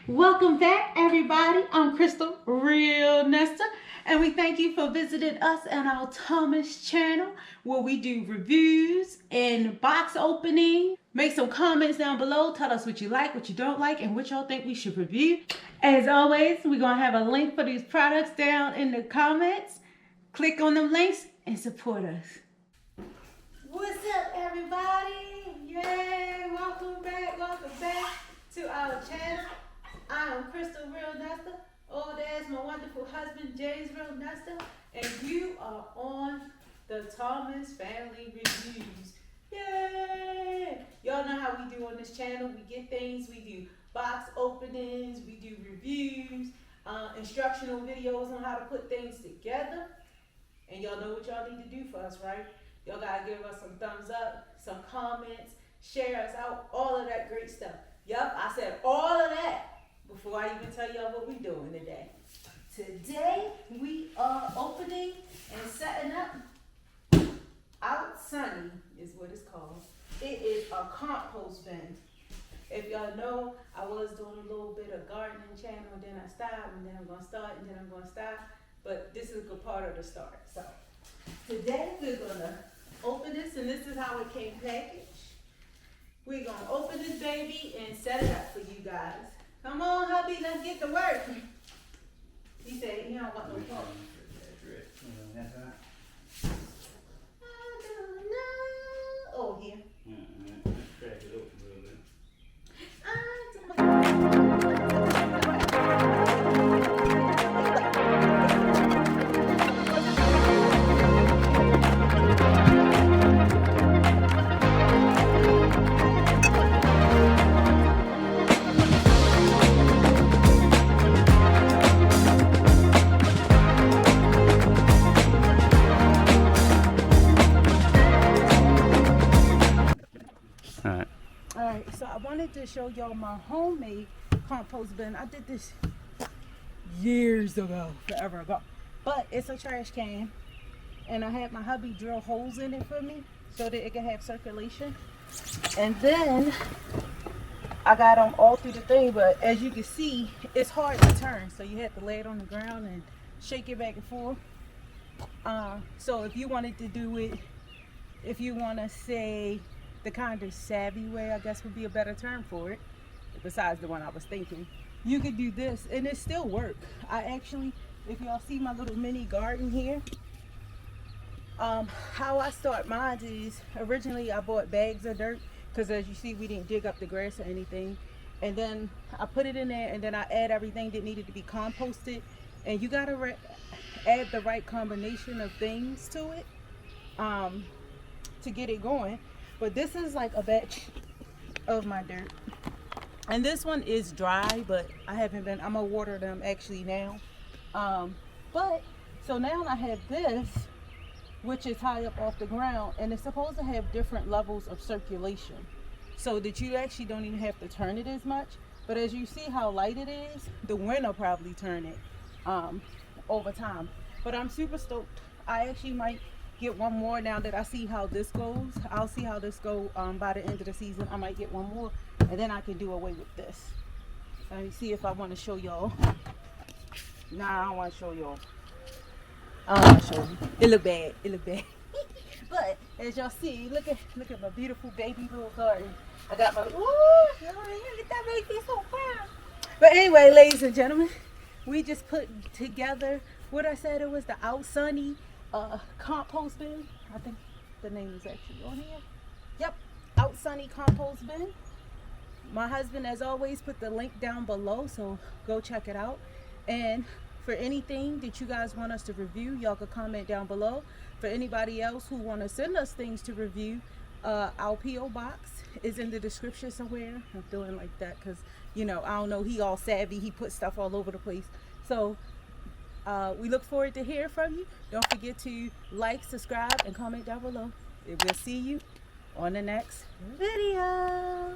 Welcome back, everybody. I'm Crystal Real Nesta, and we thank you for visiting us on our Thomas channel, where we do reviews and box opening. Make some comments down below. Tell us what you like, what you don't like, and what y'all think we should review. As always, we're going to have a link for these products down in the comments. Click on them links and support us. What's up, everybody? Yay! Welcome back to our channel. I am Crystal Real Nesta. Oh, there's my wonderful husband, James Real Nesta. And you are on the Thomas Family Reviews. Yay! Y'all know how we do on this channel. We get things, we do box openings, we do reviews, instructional videos on how to put things together. And y'all know what y'all need to do for us, right? Y'all gotta give us some thumbs up, some comments, share us out, all of that great stuff. Yup, I said all of that before I even tell y'all what we're doing today. Today, we are opening and setting up Outsunny is what it's called. It is a compost bin. If y'all know, I was doing a little bit of gardening channel, and then I stopped, and then I'm gonna start, and then I'm gonna stop. But this is a good part of the start. So today we're gonna open this, and this is how it came packaged. We're gonna open this baby and set it up for you guys. Come on, hubby, let's get to work. He said he don't want no problem. I don't know. Oh, here. Crack it open a little bit. Alright, so I wanted to show y'all my homemade compost bin. I did this years ago, forever ago. But it's a trash can. And I had my hubby drill holes in it for me so that it can have circulation. And then I got them all through the thing, but as you can see, it's hard to turn. So you have to lay it on the ground and shake it back and forth. So if you wanted to do it, if you want to say the kind of savvy way, I guess would be a better term for it, besides the one I was thinking, you could do this and it still work. I actually, if y'all see my little mini garden here, how I start mine is, originally I bought bags of dirt, because as you see, we didn't dig up the grass or anything, and then I put it in there, and then I add everything that needed to be composted. And you gotta add the right combination of things to it to get it going. But this is like a batch of my dirt, and this one is dry, but I haven't been, I'm gonna water them actually now. But so now I have this, which is high up off the ground, and it's supposed to have different levels of circulation so that you actually don't even have to turn it as much. But as you see how light it is, the wind will probably turn it over time. But I'm super stoked. I actually might get one more now that I see how this goes. I'll see how this goes by the end of the season. I might get one more, and then I can do away with this. Let me see if I want to show y'all. Nah, I don't want to show y'all. I don't want to show you. It look bad. It look bad. But as y'all see, look at my beautiful baby little garden. I got my, ooh, look at that baby, so proud. But anyway, ladies and gentlemen, we just put together what I said it was, the Outsunny compost bin. I think the name is actually on here. Yep, Outsunny compost bin. My husband, as always, put the link down below, so go check it out. And for anything that you guys want us to review, y'all can comment down below. For anybody else who want to send us things to review, our P.O. box is in the description somewhere. I'm doing like that because, you know, I don't know, he all savvy, he puts stuff all over the place. So we look forward to hearing from you. Don't forget to like, subscribe, and comment down below. And we'll see you on the next video.